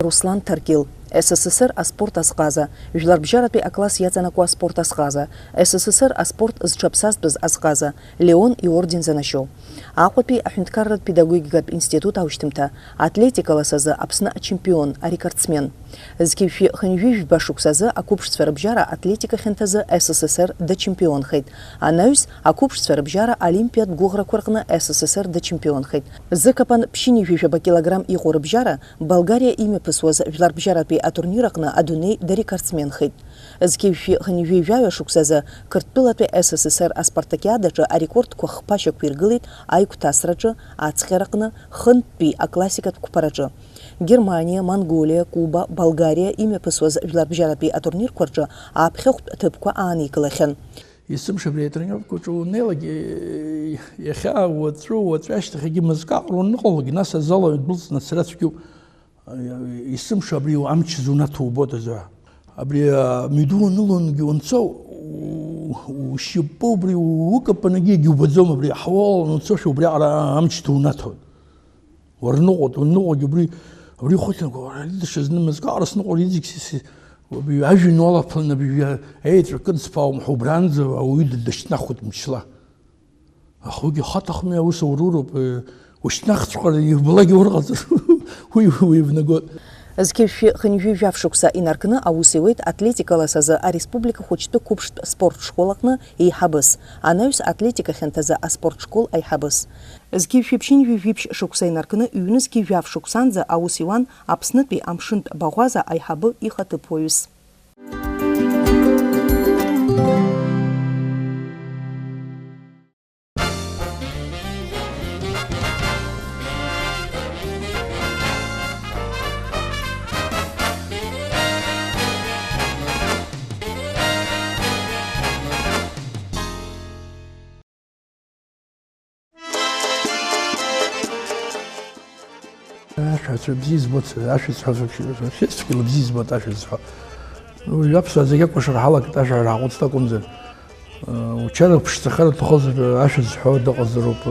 Руслан Таркил, СССР аспорт азҟаза, Жәларбжьаратәи акласс иаҵанакуа аспорт азҟаза, СССР аспорт зҽаԥсазтәыз азҟаза, Леон иорден занашьоу. Аҟәатәи аҳәынҭқарратә педагогикатә институт аушьҭымҭа, атлетикалас азы Аԥсны ачемпион, арекордсмен. Зқьышәи хынҩажәи жәба шықәсазы ақәыԥшцәа рыбжьара атлетика хьанҭазы СССР дачемпионхеит. Анаҩс ақәыԥшцәа рыбжьара олимпиатә гәыӷрақәа рҟны СССР дачемпионхеит. Зыкапан ԥшьынҩажәи килограмм иҟоу рыбжьара Болгариа имҩаԥысуаз Жәларбжьаратәи атурнир аҟны адунеи дарекордсменхеит. Зқьышәи хынҩажәи жәаҩа шықәсазы Қырҭтәылатәи СССР аспартакиадаҿы арекордқәа хԥашьақәа иргылеит аиқәҭасраҿы, ацҟьараҟны, хынтәтәи аклассикатә қәԥараҿы. Германия, Монголия, Куба, Болгария имҩаԥысуаз Жәларбжьаратәи атурнирқәа рҿы ааԥхьахәтә ҭыԥқәа ааникылахьан. Есымша абри атренировкаҿы унеилак иахьа уаҵәы ашьҭахьгьы мызкы аҟара ныҟалалак, нас азал дәылҵны ацара цәгьоуп. Есымша абри амч зунаҭо убоит азыҳәа. Абри амҩаду уанылонгьы уанцо ушьапы убри укапанагьы егьубаӡом, абри аҳауа уанцошәа убри аҟара амч ҭунаҭоит. Уарныҟәоит абри ухәыцны лидышьа зны мызкы аҟара сныҟәар иӡигьы ажәҩан уалаԥыланы еиҵәа сԥаумҳәа убранӡа ауаҩы дышьҭнахуеит мчла. Аха уигьы хаҭахми, аус ауруроуп, ушьҭнахҵәҟьар ибалагьы урҟаҵар уивнагоит. Зқьышәи хынҩажәи жәаф шықәса инаркны аус иуеит атлетикалас азы ареспублика хәыҷтәы қәыԥштә спортшкол аҟны еиҳабыс, анаҩс атлетика хьанҭазы аспортшкол аиҳабыс. Зқьышәи ԥшьынҩажәи жәиԥшь шықәса инаркны ҩнызқьи жәаф шықәсанӡа аус иуан Аԥснытәи амшынтә баӷәаза аиҳабы ихаҭыԥуаҩыс. Ашәацәа бзиа избоит, ашәацәа шьацәгьала бзиа избоит ашәацәа. Иаԥсуа зегьы акәашара ҳалагеит ашәара ҳаҟәыҵт акәымзар. Учара ԥшӡахара уҭахызар ашәа зҳәо дыҟазароуп,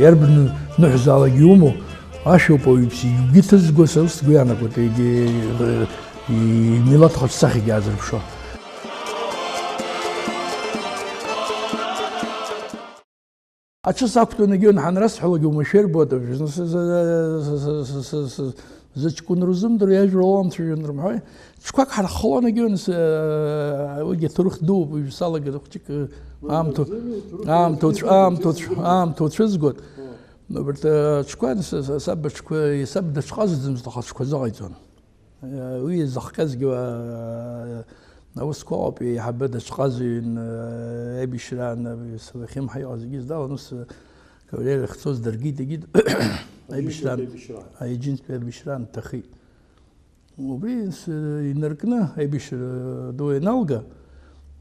иарбан ныҳәзаалак иумоу ашәоуп ауаҩԥс, игәы ҭызго сара сгәы иаанагоит, имилаҭ хаҿсахьагьы аазырԥшуа. Аҽыс ақәтәаны ҳанрасҳәалак умашәырбоит, зыҷкәынра узымдыруа иажәра уаламцәажәан рымҳәои. Ҽқәак ҳархалон уигьы аҭоурых дууп, уажәсалагеит хәыҷык аамҭа уцәызгоит. Убарҭ аҽқәа саб дыҽҟазаӡамызт, аха аҽқәа зыҟаиҵон. Уи зыхҟьазгьы аусқәа ауп, еиҳабы дыҽҟазыҩын, аибашьраан ахьымҳа иҟаз зегьы здалан, ус кавалер ихцоз даргит егьит аиџьынтәи аибашьраан дҭахеит. Убри инаркны аибашьра ду ианалга,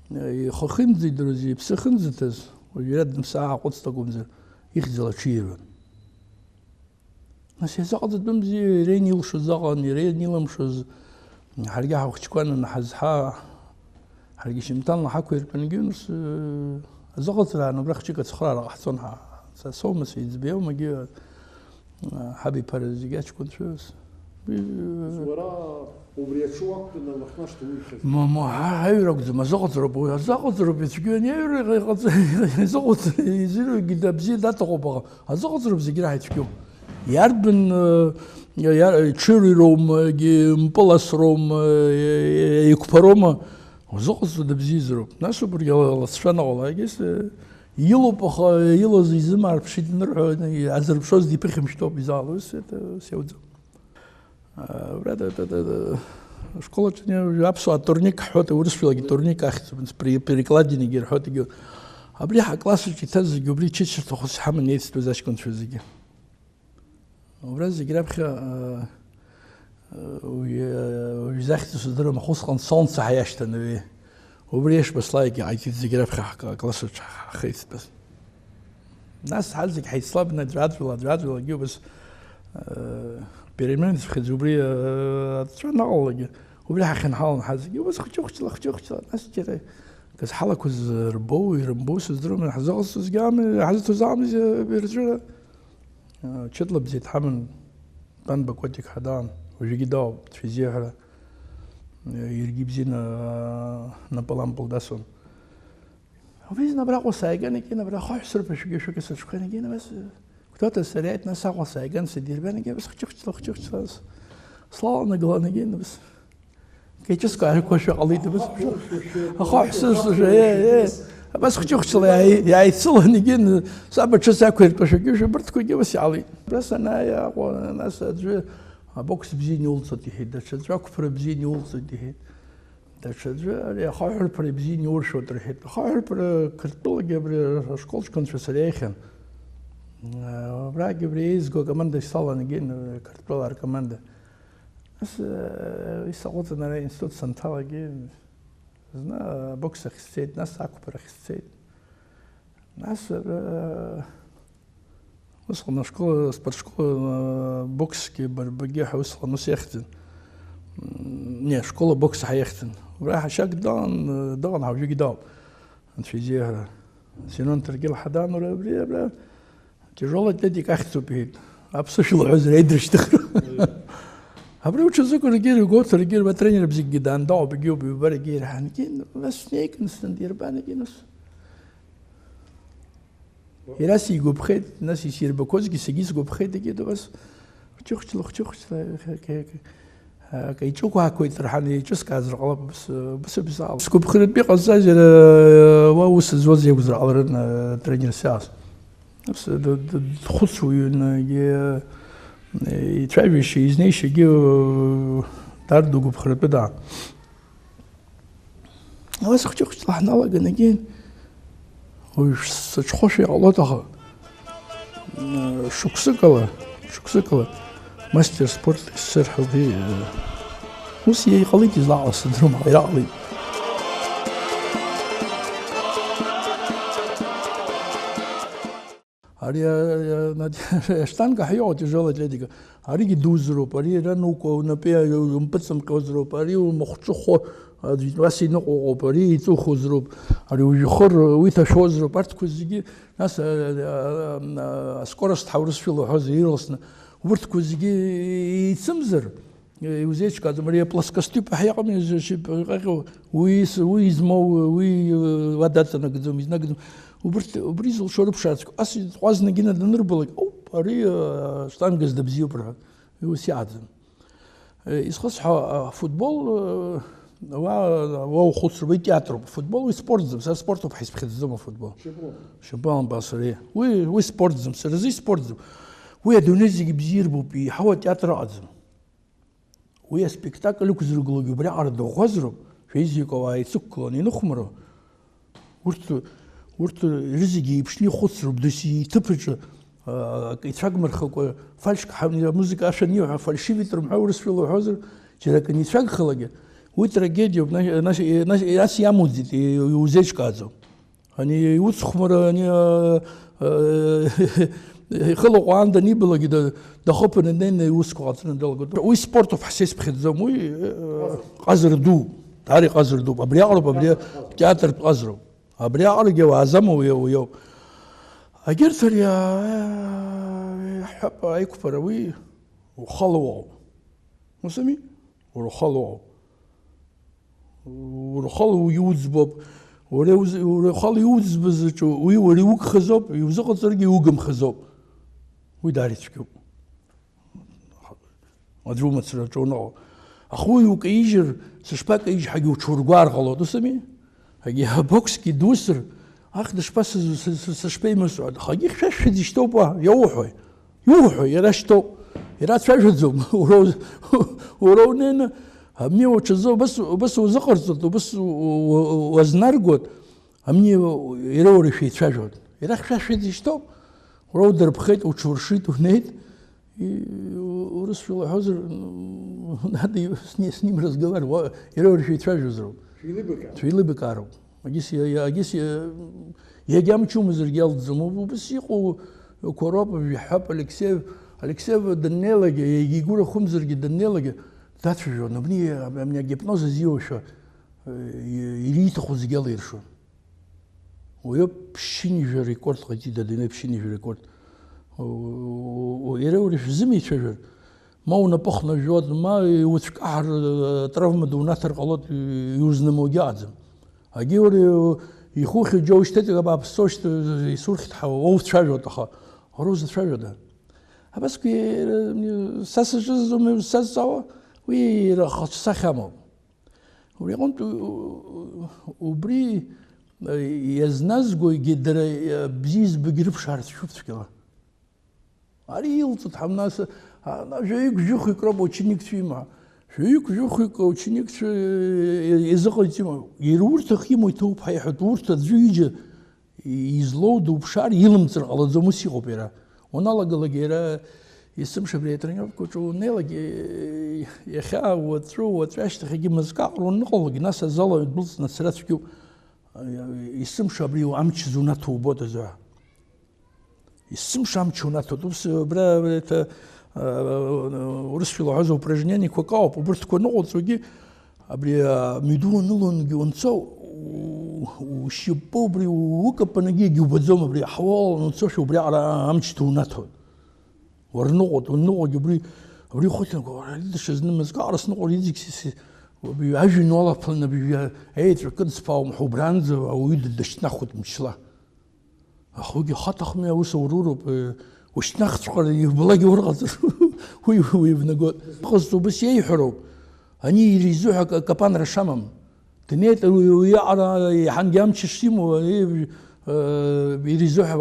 ихы ахьынӡаидыруаз, иԥсы ахьынӡаҭаз, уажәы дымсаа ааҟәыҵт акәымзар, ихьӡала аҽирҩуан. Нас иазыҟаҵатәымзи, иара инилшоз аҟан, иара инилымшоз, ҳаргьы ҳахәыҷқәан ҳазҳа, ҳаргьы шьамҭанла ҳақәиртәангьы, нас азыҟаҵраан убра хәҷык ацхраара ҟаҳҵон, соума иӡбеиоумагьы ҳабиԥара зегьы аҷкәынцәаз. Уара убри аҽы уақәтәаны лахнашҭа уихьыз? Аҩра акәӡам, азыҟаҵароуп, азыҟаҵароуп, ицәгьан аҩра изыруагьы бзиа даҭахуп, аха азыҟаҵароуп зегьы раҳа ицәгьоу. Иарбан ҽырироума, мпыласроума, еиқәԥароума, узыҟаҵо бзиазароуп. Нас убри ласцәа наҟала, илоуп, аха илаз изымаарԥшит анырҳәо, азырԥшоз диԥыхьамшьҭоуп изаало, ус иауӡом. Школаҿы аԥсуаа турник ҳҳәоит, урысшәалагьы турник ахьӡуп, перекладинагьы рҳәоит егьи. Абри ҳаклассаҿы иҭаз зегьы убри чычырҭахәыс ҳаман еицтәыз аҷкәынцәа зегьы. Убра зегьы раԥхьа изахьӡу сыздырам, аха усҟан солнце ҳаиашьҭан, убри ишбаслааигьы ҟаиҵеит зегьы раԥхьа ҳклассаҿы ҳахеицтәыз. Нас ҳарҭ зегьы ҳаицлабны аӡәаӡәалагьы убас переменцәахьаз убри ацәа наҟалагьы, убри ҳахьынҳалан ҳазегьы убас хәҷы-хәҷла, нас џьара каз ҳалақәаз рбоу, ирымбоу сыздырам, ҳзыҟазҵозгьы ҳазҭоз аамзи рҿы ҽыҭла бзиа дҳаман, طن بكوتك حدان وجي داو في زيهرة يرجيب زينا نبلام بلداسون وفيزنا براقو سايقان كنا براقو حسر بشكي شو كسر شو كنا كنا بس كنت سريعت نساقو سايقان سدير بنا بس خشخ صلاة نقولنا كنا بس كيتشس كاري كوشو قليت بس أخو حسر شو بس خشخ يا يتصل نجين صعب تشس أكل كوشو شو برت كوجي بس علي بس أنا يا أخو ناس أدري بوكس بزين يولد صديقي ده شد راكفر بزين يولد صديقي ده شد يا خاطر پر بزين يور شو درهت خاطر پر كرتول جبر شكولش كنت في سريخن برا جبريز جو كمان ده صار نجين كرتول أر كمان ده بس يسقط أنا إنستوت سنتال جين زنا بوكس خسيت ناس أكبر خسيت ناس وصلنا شكول سبر شكول بوكس كي بربجيها وصلنا نسيختن نيا شكول بوكس حيختن وراح شاك دان عاوجي دام انت في زيها سنون ترجل حدان ولا بلا تجربة تديك أخذ بيد أبصر العذر يدرش تخرج أبرو شو ذكر جير وقلت رجير بترينر بزيك جدان داو بيجيو بيبر جير حنكين بس نيك نستندير بانكينس يراسي يجوب خيط الناس يصير بكوزكي سجيس يجوب خيط كده بس تشوخ كي تشوكوا هاكوي ترحني جس كازر غلب بس سكوب خيط بيق الزاجر واوس زوزي وزر على ترينر ساس نفس خصو يتعبش يزنيش يجيو داردو جوب خيط بدع بس تشوخ طلعنا الله جنجين وش خوشي الله تها شكسكلا ماستر سبورت السرح دي وسي خليك يزلع الصدر على علي هاري شتانكا حيو تجول تلديك هاري دوزرو هاري رانوكو نبيا يمبتسم كوزرو هاري ومخشخو واسي نقو بري تو خزروب اريو يخر ويتا شوزروب ارت كوزيجي ناس سكورست حورس في لوحوز يرلسنا ورت كوزيجي يتسمزر وزيش كاد مريا بلاس كاستيب حيقا من جيب ويز مو وي وداتنا قدوم يزنقدم وبريزل شرب شاتك اسي وزن جينا نربلك او بري شتانغز دبزيو برا يوسيعدم يسخص فوتبول واو خسر بيتياترو فوتبول وسبورتزم سبورت بحيث بخدزم فوتبول شبان باصريه وي سبورتزم سرزي سبورتزم ويا دونيزي بزيربو بي حوا تياتر ازم ويا سبيكتاكل كزرغلو بري عرض غزرو فيزيكو واي سكلوني نخمرو ورت رزقي بشني خسر بدسي تبج يتفقمر خلق فالش حاولني موسيقى عشان يوحى فالشيفيتر محورس في الحوزر جلكن يتفق خلقه ويترجيديو ناس يامودي يوزيش كازو يعني يوسخمر يعني خلقوا عنده نيبلا كده دخوبن النين يوسكو عطنا دلقود وي سبورت في حسيس بخدزم وي قزر دو تاري قزر دو ابريا عرب ابريا تياتر قزرو ابريا عرب وازمو ويو اجرتر يا حب ايكفر وي وخلوا مسمي وخلوا ورخال يوز باب ورخال يوز بزچو وي وريوك خزوب يوزق صرقي وقم خزوب ويداري تشكو مدرو متسرجونو اخوي وكيجر سشباك يجي حق وشورغار غلو دسمي حق بوكس كي دوسر اخد شباس سشبي مسعود حق خش ديشتوبا يوحو يراشتو يراتفاجزوم ورونين همني وتشزو بس وزقرت بس وزنرجود همني يروري في تشاجود يرخ شاش ديشتو ورودر بخيت وتشورشيت وهنيت ورس في الحزر هذه سنين разговор يروري في تشاجوزرو في لبكارو اجيس يا جامچو مزرجال زمو بس يقو كوروب بيحب الكسيف دنيلج يقول خمزرج دنيلج تاتشو نبني гипноз زيوشو يريتخو زجاليرشو ويب شيني ريكورد قتيدا دينا بشيني ريكورد ويروري في زمي تشجر ما ونبخنا جود ما وتكحر ترفم دوناتر غلط يوزن موجازم أجيور يخوخ جو اشتتى باب السوشت يسور خت أو تشاجو تخا هروز تشاجو ده بس كي ساس جزء من ساس سوا وي رخص سخامو وريقون وبري يزنزقو يقدر بزيز بقرب شهر شفت كذا أريل تتحمل ناس جايك جوخي كراب وشنيك تيما جايك جوخي وشنيك يزقل تيما يرور تخيمو يتوب هاي حدور تزويج يزلود وبشار يلمتر على زموسي غبيرة ونالا قلقيرة يسمى شبريترين كوتشو نيلا يخا وترو وتعيش تخيجي مزكار ونقول ناس زلا بلص نسرات فيو يسمى شبري وعمش زوناتو بود زها يسمى شامش زوناتو بس برا ورسفيلو عزو упражнение كوكاو побртко نقول تروجي أبري ميدون نلون جونسو وشيبو بري وكبنجي جوبزوم بري حوال نصوش بري على عمش زوناتو والنقط بري خوتنا قال ليش زين مزكارس نقول يديك سي وبيعجن نولا فلنا بي ايتر كنت سباو محو براندز او يدش ناخذ مشلا اخوي خاطر خمي وسورورو وش ناخذ قال يبلاقي ورقه هو يبنقول قصته بس يحرو اني يريزوها كبان رشامم تنيت ويعرى حنجام تشيمو يريزوها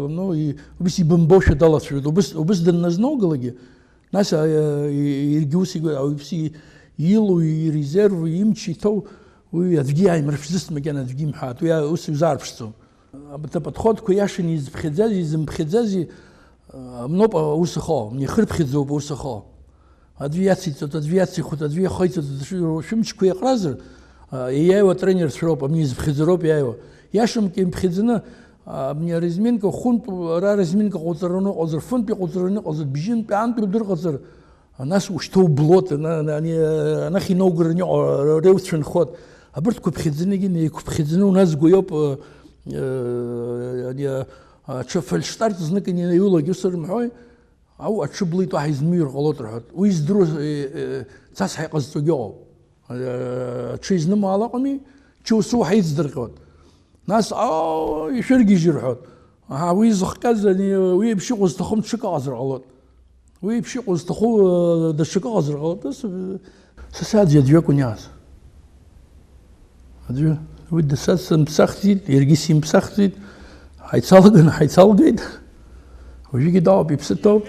نو بس يبنبوش دلت وبس دنزنو قلقي ناس يرجوسي او بس يلو يريزيرف يمشي تو ويدقي مرفزست مكان دقي محات ويا اس زارفستو بتاخد كوياشن يزبخزازي زمبخزازي منوب وسخو من يخرب خزوب وسخو ادفياتي خد ادفي خيط شمش كوي قرازر يايو ترينر شروب من يزبخزروب يايو ياشم كيم بخزنا من رزمينك خونت را رزمينك قطرونو قزر فن بي قطرونو قزر بيجين بي عند بدر قزر الناس وشتو بلوت يعني انا خي نوغر نيو ريوتشن خود عبرت كو بخزني جي كو بخزنو ناس غيوب يعني تشوف الشطارت زنك ني يولو يسر محوي او اتشبليت واحد زمير غلط رحت ويزدرو تاس حي قزتو جو تشيز نما علاقمي تشو سو حيزدر قود ناس يشرقي جرحون ويزخ كذا ويمشي قزتخم تشكا ازر غلط ويمشي قزتخو دشكا ازر غلط بس ساد يديو ناس هذا ود ساس مسختي يرقيسي مسختي حيتصلقين ويجي داو بيبسطو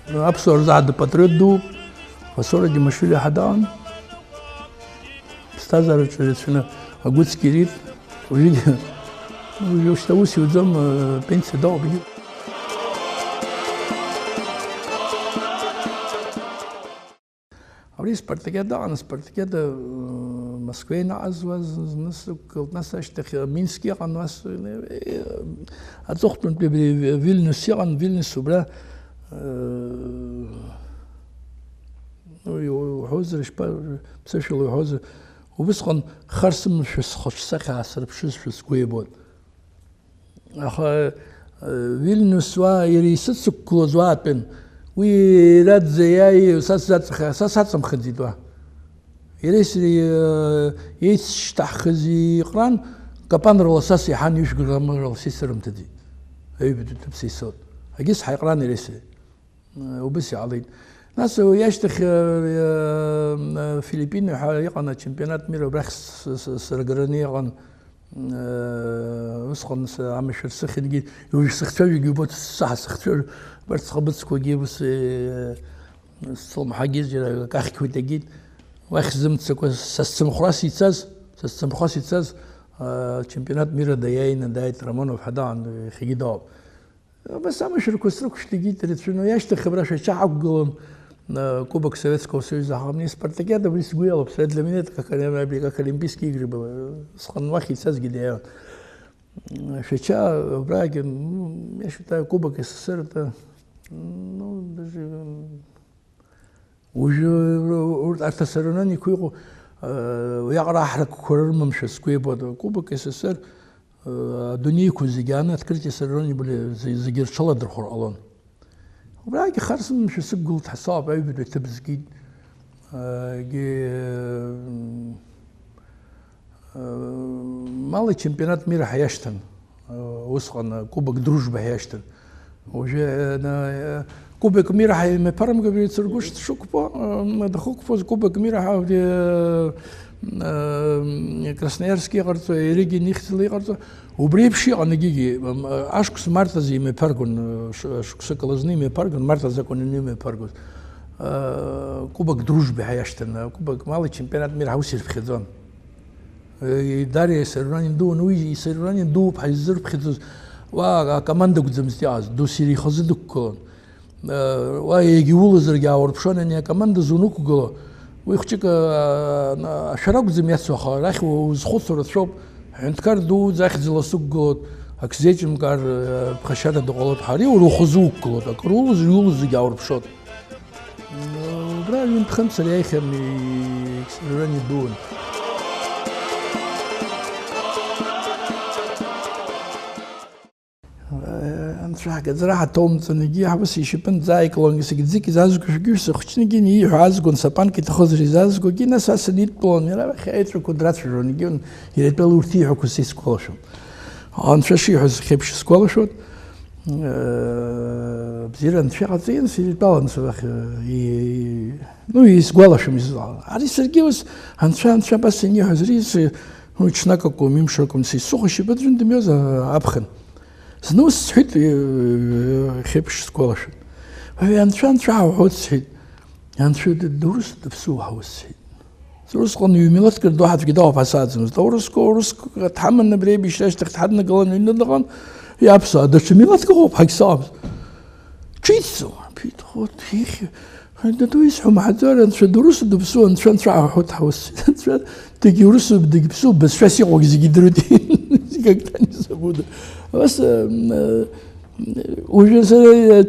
ابصر زاد بتردو وصورة دي مشولي حدان استاذر شنو اقول سكيريت ويجي ويشتوسي وزم بنت داو بيجي أوري سبارتاكيادا أنا سبارتاكيادا مسكوين عزوز ناس أشتخ مينسكي عن ناس أتوقع بفيلنوس عن فيلنوس وبلا وحوزر شباب بسشل وحوزر وبس قن خرسم شس خش سخ عصر بشس كويبود أخا فيلنوس ويريست سكوزوات بين ويراد زياي ساسات مخديدوا يريس يتشتح خزي قران كبان رول ساسي حان يشغل رول سيسرم تدي اي بدو تبسي صوت اجيس حيقران يريس وبس علي ناس يشتخ فيلبين يقنا تشامبيونات ميرو برخس سرغراني قن وسخن عم شرسخ يجي يسخ يجي بوت الصح سخ برت خبص كوجي بس الصوم حاجز كاخ كويت جيت واخزمت سكو سسم خراسي تساز تشامبيونات ميرا دايين دايت رامونو حدا عند خيداب بس عم شركو سركش تجيت شنو ياش خبره شعب كوبك سوفيتского союза мне спартакиада بس гуяло بسد لمينات как олимпийские игры было схан вахи саз гидея шеча браги я считаю кубок СССР это ну даже уже артасарона никуйго يقرا حرك كورر ممشى سكويبو كوبك СССР دنيا كوزيجانا открытие саррони были загирчала дрхор алон وبراكي خرص مش سقلت حساب أي بدو تبزقين مالي чемпионат мира хаяштан усхан кубок дружбы хаяштан уже кубок мира хай мы парам говорит сургуш шукпо надо хукпо кубок мира хай Красноярский город Риги нихтли город убрепши анагиги ашкус марта зи мы паргон шуксакалазни мы паргон марта законни мы паргон кубок дружбы хаяштан кубок малый чемпионат мира хаусир в хедон داري سررانين دو نوي سررانين دو بحيزر بخذ وا كماندا قدمستياز دو سيري خزدك كون وا يجيول زرجا وربشون ان كماندا زونوك غلو ويخشك شراك زمياتسو خاراخ وزخوت صورتشوب عندكار دو زاخ زلاسوك غلو اكزيجم كار بخشاده دغلط حري وروخزوك غلو كرول زيول زرجا وربشون برا خمسه لاخر سررانين دون أنت زراعة توم تنجي حبس يشبن زايك لونج سكتزيك زازكو شجوس خشنجي ني حازكون سبان كي تخزري زازكو جينا ساسنيت بلون يلا خيتر كودرات جونيجون يريد بلورتي حكو سي سكولشون أنت شي حس خيبش سكولشون بزير أنت في عطين في البالانس بخ نو يسكولشون مزال على سرجيوس أنت بس ني حزريس هو تشناكو كوميم شوكم سي سوخ بدرن دميوز أبخن زنوس سحيت خيبش سكولشن أنا شان شاو حوت سحيت أنا شو الدروس تبسوها حوت سحيت دروس قانون يوميلات كل واحد في كده فساد دروس تحملنا بري بيشلاش تحدنا قلنا إنه دغن يا بس هذا شو ميلات كهوب حق صعب تشيتسو بيت خوت هيك هذا دويس حم حذر أنت شو دروس تبسوها أنت شان شاو حوت حوت سحيت تيجي دروس بدك بسوا بس شو سيقوك زي درودين زي كتاني سبوده بس уже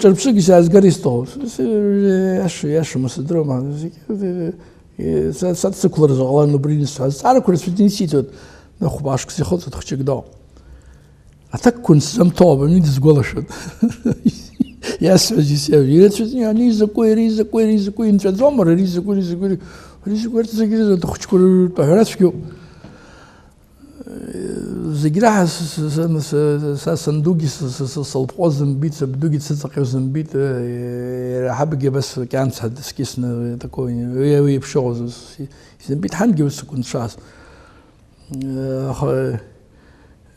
черпшики се азгаристо яшо мусдрома сад секулар зоглан бринис ара курсфитинситот на хубашк се хот тхчик до а так кун самтоба не дизголашот я связи се вирет я не ризикуй инча зомар ризикуй это загиризо тхчкур тахраску زجراها صندوقي صلبوزن بيت صندوقي تصقيوزن بيت حبقي بس كان صد سكيسنا تكون ويا بشغل بيت حنجي بس كنت شاس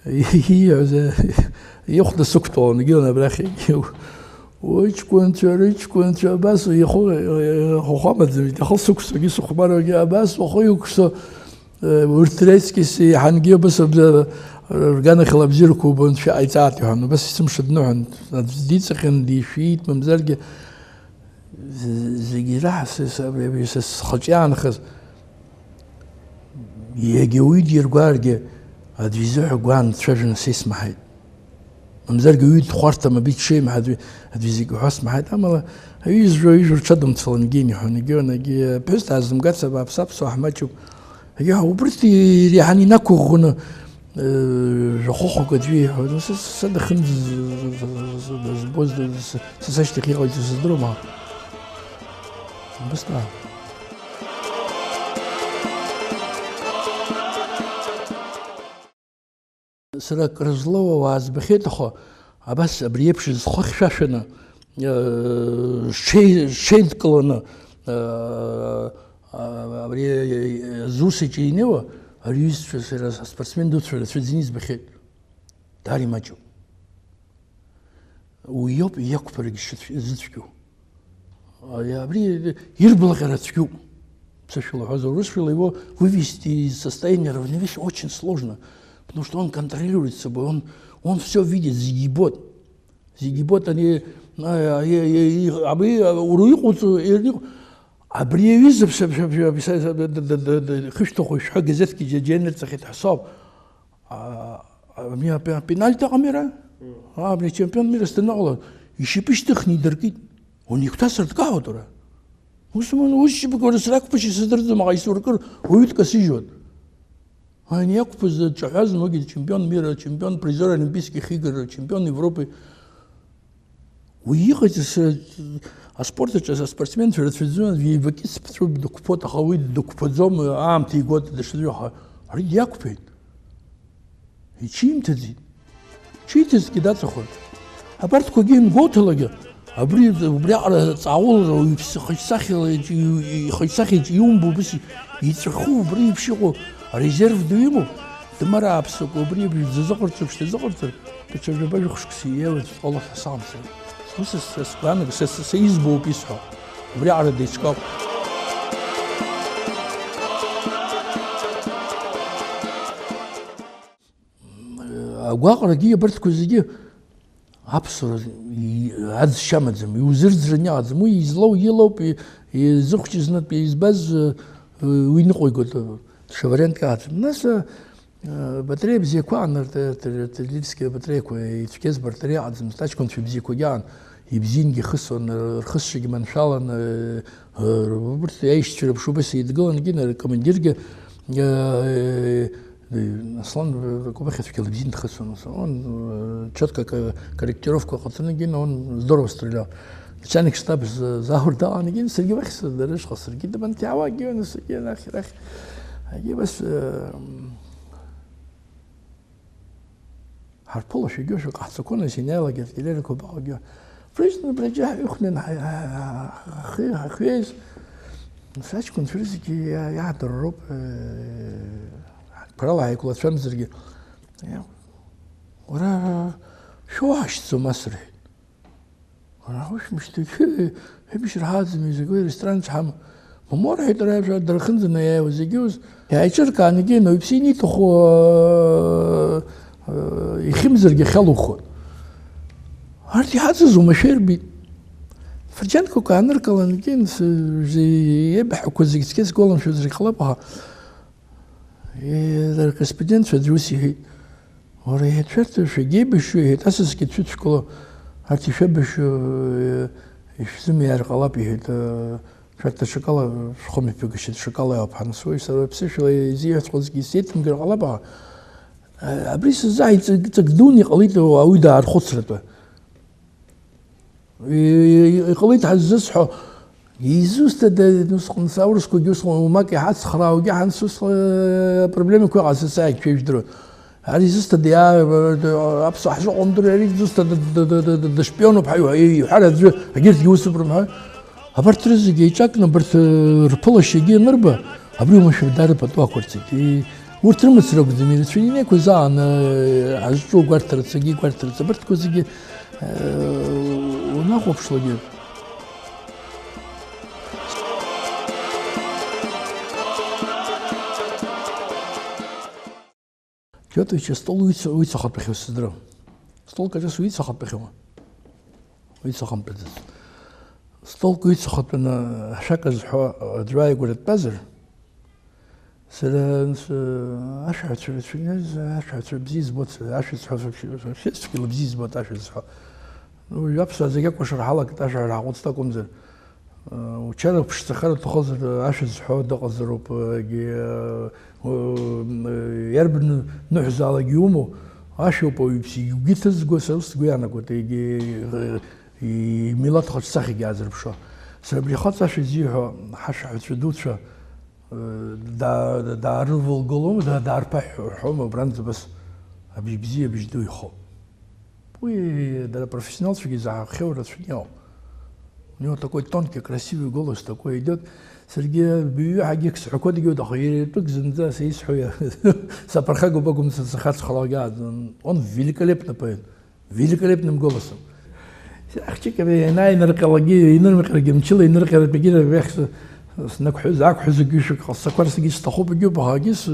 هي ياخذ السكتون نجينا بالاخي ويش كنت بس يخو خامد ياخذ سكس يسخ خبر بس وخو يكسو ورتريسكي سي حنجيو بس رجعنا خلابزير كوبون في عيتات يعني بس اسم شدنوهن ديت سخن دي فيت ممزرجة زي راح سس خجيان خز يجويد يرجع هذا جوان تشجن سيس محيط ممزرجة يد خارطة ما بيت شيء مع هذا زي جوهاس محيط أما يجر تشدم تفلنجيني حنجيو نجي بس لازم قد سبب صح ما تشوف يا وبرتي يعني ناكو غنا جخوخو كدوي هذا صدخن بوز ساشت دقيقة تسدروما بس لا سرك رزلو واز بخيتخو بس بريبش زخخ شاشنا شين كلنا زوسي نيوا ريس спортсмен دوتر سوزينيز بخيت داري ماجو ويوب يكبر زتشكو يا بري يربل غيرتشكو сошел разорушил его вывести из состояния равновесия очень сложно, потому что он контролирует собой, он все видит, зигибот они أبريويز خشتو خوش حق زتكي جينر تخيت حساب ميا بينالتي عميرة بني تشامبيون ميرا استناغلا يشيبش تخني دركيت ونيكتاسر تقاو ترى وسمون وش بكور سلاك بشي صدرت ما يسوركر ويت كسيجود هاي نياكوبز جهاز موجي تشامبيون ميرا تشامبيون بريزور أولمبيسكي خيجر تشامبيون أوروبي ويجي спортът спортсмен федерацион виваки специално докупот хауи докупозом амти год дешдюха ари якупен и чимтези читез кидат хол апарт когин готологи абри бриара цаул и хойсахи юмбу бис ицху бри бшиго резерв дуимо тмара абсуко бри зазогорцу ште зогорцу течебе бажхшксие الله самсе Слушай, главное, с избу писал. Вряд ли дичков. Агуакра гия барткузиги абсур аз шамадзм юзерзрня азму излоу елоп и зухчизнат избаз уйнqoygot шавренка нас батарея бзекуанер телевизские батарейки иткез батарея азм стач конфи бзекуян يبزينجي خصن رخص جي من شالن برت يعيش في بشو بس يتقولن جينا كومنديرجا اصلا كوبخت في كلبزين خصن он четко корректировку خاطرنا جينا он здорово стрелял начальник штаба زاهر да انا جينا سرجي بخس درش خسر جدا بنت عواجي انا سجينا اخر اجي بس هربولو شي جوش قحصكون سينالا قالت لي كو باغي فريزن برجع يخنن خيز فاش كنت فريزكي يعد الرب برا هيكون فمزرجي ورا شو عشت مصر ورا وش مشتكي هبش هذا ميزقوي ريستوران حم ممر هيدرا در خنزنا يا وزيجوز يا شركه نجي نو يبسيني تخو يخمزرجي خلوخو هارتي حاسس ومشاربي فرجانكو كانر كلانكين زي يبح كوزيكس كيس قولن شو زي خلبها در كسبدين فدروسي هي وري هتشرت في جيب شو هي تاسس كتشوت شكله هارتي شبش يشزم يار قلبي هي شرت شكله خمي بيجش شكله يا بحن سوي سبب بسيشو زي هتخوزكي سيت مقر قلبها ابريس زاي تقدوني قليته اويدا على خسرته قليت حزسحو يزوس تد نسخ نساورس كو جوس وماكي حاس خراو جا حنسوس بروبليم كو على سايك كيف درو علي زوس تد يا ابصح شو عندر علي زوس تد شبيون بحيو اي حاله جيت يوسف برمها ابرت رزق يچاك نبرت ربلش يجي نربه ابري مش دار بتوا كرتي ورترمت رog زميل فيني كو زان عزو قرتر تسقي قرتر صبرت كو زي وناخو بشلوجي Чото че стол уйцахат бехе сдро. Стол каже уйцахат бехе. Уйцахам бед. Стол уйцахат на шаказ драй гурет базер. سلام عشرة ثلاثينات عشرة بزيز بوت عشرة شست كيلو بزيز بوت عشرة ويابس زي كوش رحلك عشرة عقود تاكم زين وشالك بشتخل تخذ عشرة حود دقزروب يربن نحز على يومه عشرة بويبسي جيتز جوسلس جويانا قلت يجي ميلاد خد سخي جازر بشا سبري خد عشرة زيها حشة تشدود شا دا رفل قلوم دا ربح حوم براند بس أبي بزيه بجدو يخو وي دا профессионал фиги за хеврат фигнял у него такой тонкий красивый голос такой идет Сергей бию حقك سحكو دي قد خير بكزن за سيسحو сапархагу богум сахат хлагад он великолепно поет великолепным голосом ахчик я энергология энергия мчила энергия бегира вехс نكحز جيشك خاصة كوارس جيس تخوب جيبها جيس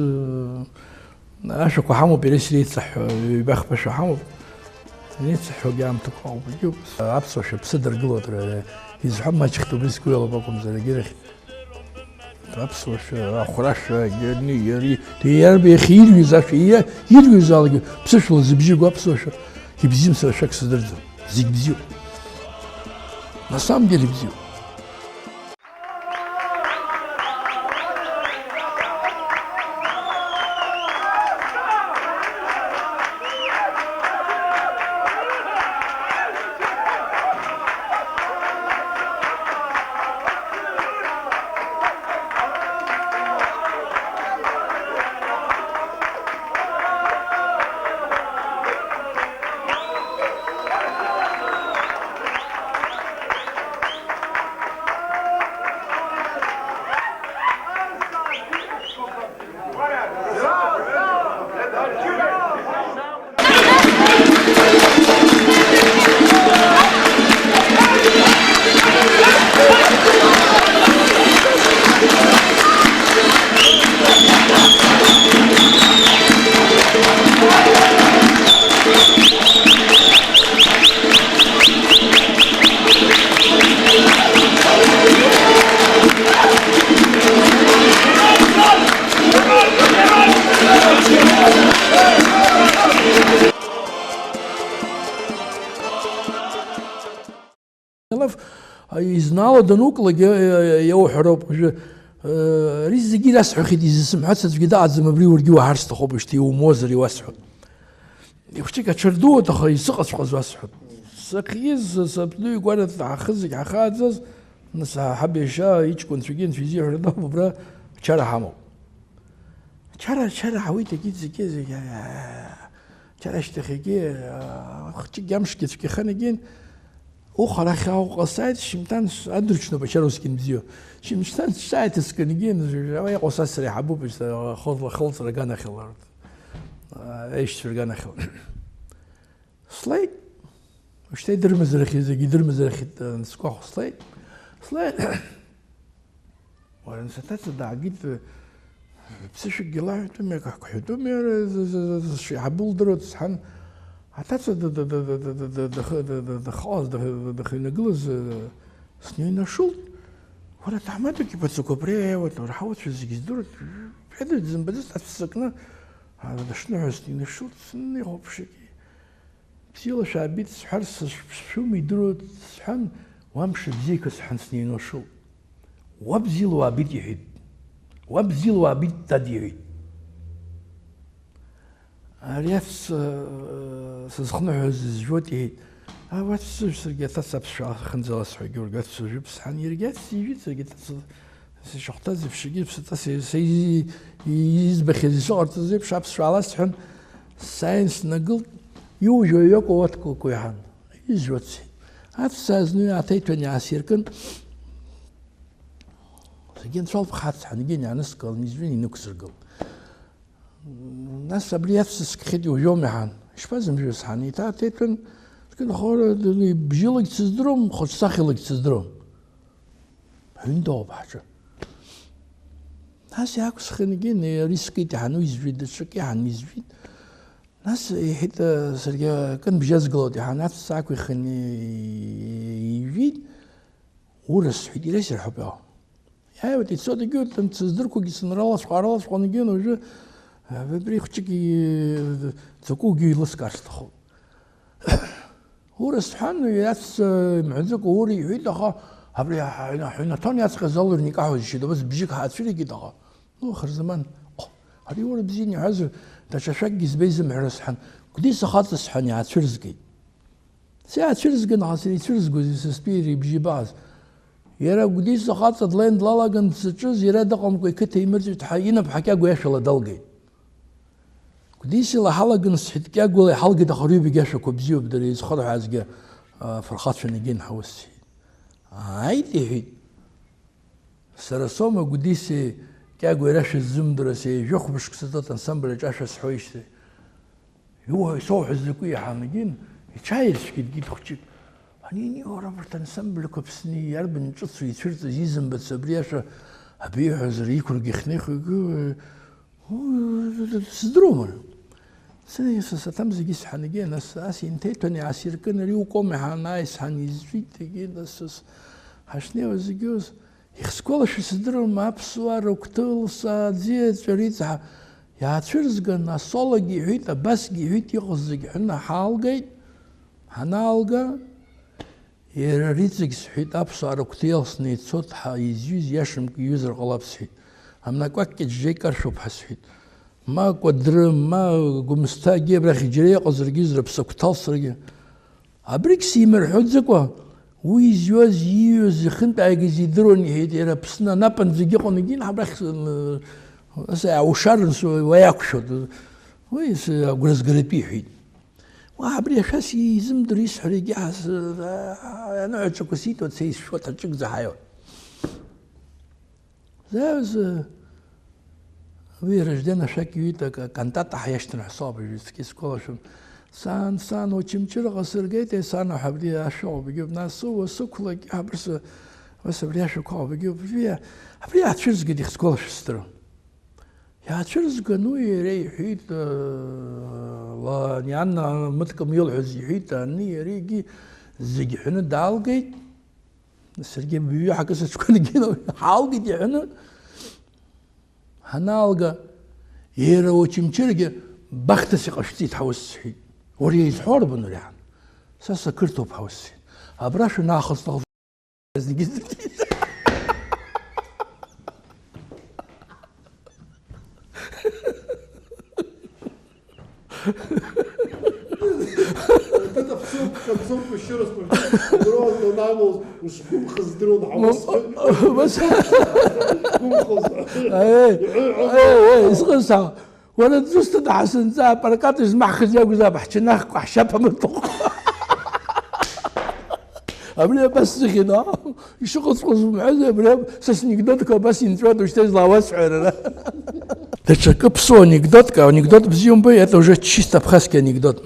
أشوك حمو بريسلي تصح بخبش حمو نتصح وجام تقاوم جيب أبصر بصدر قلوت يزحم ما تختو بسكوي الله بقوم زي جيرخ أبصر خلاص جني يري تيار بخير يزاش يزال بسشل زبجيجو أبصر يبزيم سرشك صدر زيك بزيو на самом деле бзиу Николаев изнала дануклаг يوحرب ريز جي لسحو خدي زسم حتى في قاعد زي ما بري ورجوا حرست خو بشتي وموزري واسحو يختي كتشردو تخي سقط فقز واسحو سقيز سبلو يقول خزق خازز نس حب يشا يجكون تجين في زي هردا برا شرا حمو شرا حويت كي زي شرا اشتخيجي اختي جامش كي خنجين وخلا خاو قصايد شمتان ادرك شنو بشروس كي مزيو شمتان ساعات سكنجين وي قصاص سري حبوب خذ خلص رجانا خلار ايش رجانا خلار سلاي وش تدير مزرخي زي يدير مزرخي نسكو سلاي وانا نسيت دعجيت بسش الجلاع تمي كحدوم شي حبول درو صحن حتى د خاص د خنجلز سنين شول ولا تعمدوا كيف تسكوبري ولا حاولت في الزجدور بعد زنبدت تفسكنا هذا شنو سنين شول سني هو بشكي بسيلا شعبيت حرس شو ميدرو صحن وامشي بزيك صحن سنين شول وابزيل وابيت يحيد وابزيل وابيت تديري ريفس سخنو زوتي وات سرجت تسبش خنزل صحي ورجت سجب سحن يرجت سيجي سرجت شحتز في شيء بس سي يزبخ زورت زي بشابس شعلا سحن ساينس نقل يوجو يقوت كويحان يزوتي هتسازني عطيتني عسيركن سجين صوب خات سحن جين يعني سكال نزوين نكسر قل الناس بليفس سكخدي يوم يحان ايش بازم جوز حاني تاتيتن كن خور بجيلك تزدرم خوش ساخلك تزدرم هندو بحاجة ناس ياكس خنجين ريسكي تحنو يزفيد الشكي حن يزفيد ناس حتى سرقا كان بجاز قلودي حان نفس ساكو يخني يفيد ورس حدي ليس الحبا يا ودي تصدق قلت انت تزدركو جسن راس قراص قانجين وجو ببري خشكي تكوجي لسكارستخو هو سبحان ياس معزك هوري يحيد لها هبري حنا تاني ياس غزالر نيكاحو شي بس بيجيك هاتفري كده نو اخر زمان هذه ورا بزيني عزل تا ششقز بيزم عرسحن كدي سخاط سحن يا تشرزقي ساعات تشرزقي ناصري تشرزقو زي سبيري بيجي باز يرا قدي سخاط دلين دلالا كن تشز يرا دقم كوي كتي مرج تحيينا بحكا قويش ولا دلقي كديش لا حلقة نصحت كي أقول حلقة تخريبي جاشة كوبزيو بدري يسخر عازجة فرخات شنجين حوسي عايدي هي سرسوما قديش كي أقول راش الزم درسي جوخ مش كسرت انسامبل جاشة سحويشتي هو يصوح الزكوية حامجين يتشايل شكيد جيت خشيت هنيني ورا برت انسامبل كوبسني يربن جصو يتشرت يزم بتسبرياشة أبيع زريكون جخنيخ سدرومن سنة ستمزج يسحن جين الساس ينتهي عسير كن ريو قوم حنا يسحن يزفيت جين الساس حشني وزجوز يخسكول شو سدروم ما بسوار وقتل صادزيت جريتها يا تشرز جنا صولجي هيت بس جي هيت يخزج حنا حالجي حنالجا يريتزج هيت أبصار وقتل سنيت صوت حيزيز يشم يوزر غلبس هيت همنا كوكي جيكر شو بحسيت ما قدر ما قمستاجي برخي جري قزر جزر بسكتال سرقة أبريك سيمر حدزكوا ويزيوز يوز خنت عايز يدروني هيدي را بسنا نابن زيقون نجين حبرخ أسا وشارن سو وياكشود ويس غرز غريبي هيد وحبري شاسي زمدر يسحري جاس أنا عشكو سيتو تسيس شو تشك زحايو زاوز ويرجدنا شاكيويتا كانتاتا حيشتن حسابي في سكولاشن سان وچمچر غسرگيت سان حبري اشو بيجيب ناس وسكلا حبرس بس برياشو كو بيجيب فيها حبري اتشرز قد سكولاش سترو يا اتشرز قنو يري حيت لا نيانا متكم يلحز حيت اني ريجي زي حنا دالقيت سرجي بيو حكس شكون جينا حالقيت حنا هنالقى يرا وچمچرگه بختسي قشتي تحوسي وريز حور بنو يعني ساسا كرتو بحوسي ابراشو ناخذ Концом еще раз повторяю, нанос, уж خزدرون عوض. بس صغير ولا تزوست حسن زاب بركات اسمع خزيا وزاب حشنا حشابها من فوق. قبل بس كده يشغل خص معزه بلا سسني قدتك بس ينترد وشتاز لا واسع. تشك بسو анекдот бзиум бы это уже чисто абхазский анекдот.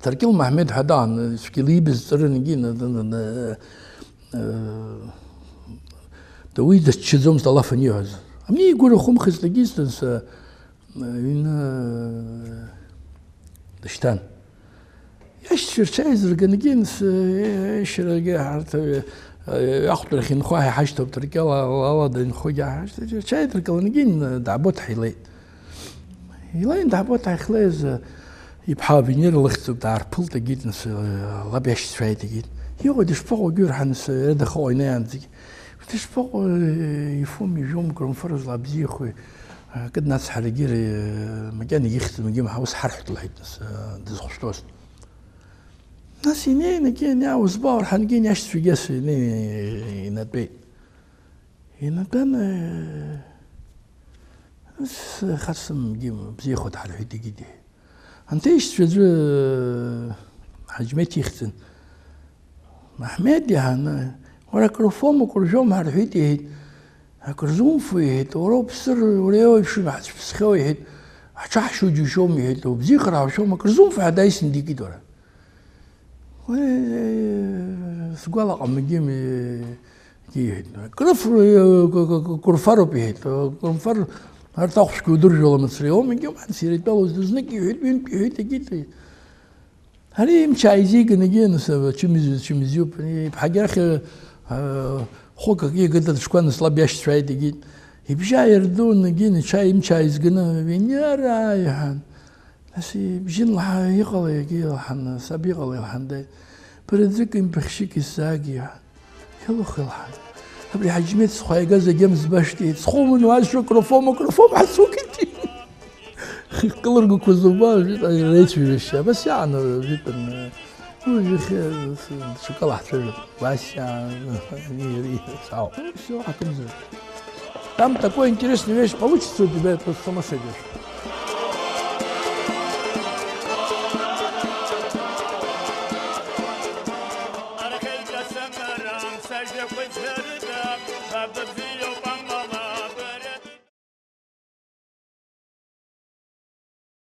تركيل محمد حدان في ليبز ترنجين دوي دش تشزوم طلا فنيوز امني يقولوا خم خزلجيستنس ان دشتان ايش شرشايز رجنجينس ايش رجع حتى ياخذ الحين خوها حاجته بتركيل الله دين خويا شاي تركيل دعبوت حيلين يلين دعبوت حيخليز يبحا فينير لخت بتاع بول تجيت نس لا بيش شوي تجيت يقعد يشبقوا جور حنس هذا خوينا عندي تشبقوا يفهم يوم كرم فرز لا بزي خوي قد ناس حرجير مكان يختم يجي محوس حرحت الحيط نس دزخشتوس ناس ينين كان يعوز باور حنجين يعيش في جاس ينتبه ينتبه ناس خاصم يجي بزي خد على الحيط جدي أنت إيش تجو حجمتي يختن محمد يا هنا ورا كروفوم وكرجوم هرحيتي كرزوم فيه ورا بسر ورا يشو ما حدش بسخوي حتى شو جوشوم يهد وبزيخر عشو ما كرزوم في عدايس نديكي دورا سقال قام جيم يهد كرفرو بيهد كرفر هرتاخش كودر جولا مصريهم من يوم حنسير يتبلوز دزنك يهد بين بيهد تجيت هري مش عايزيك نجي نسبة تشميزيو بحاجة أخي خوك كي قلت تشكون نصلب ياش شوي تجيت يبجا يردون نجي نشاي مش عايز قلنا بين يا رايحان نسي بجين لها يقلي يجي لحن سبيق لحن ده بردك بخشيك الساقي يلو خلحن قبل حجمت سخاي جاز جمز باشتي سخو من واش ميكروفون حسوك انتي قلرقو كوزوبال ريت في الشا بس يعني جدا هو خير شوكولا حتى بس يعني ساو شو حكمز там такой интересный вещь получится у тебя просто с ума сойдешь. Secde kızları da,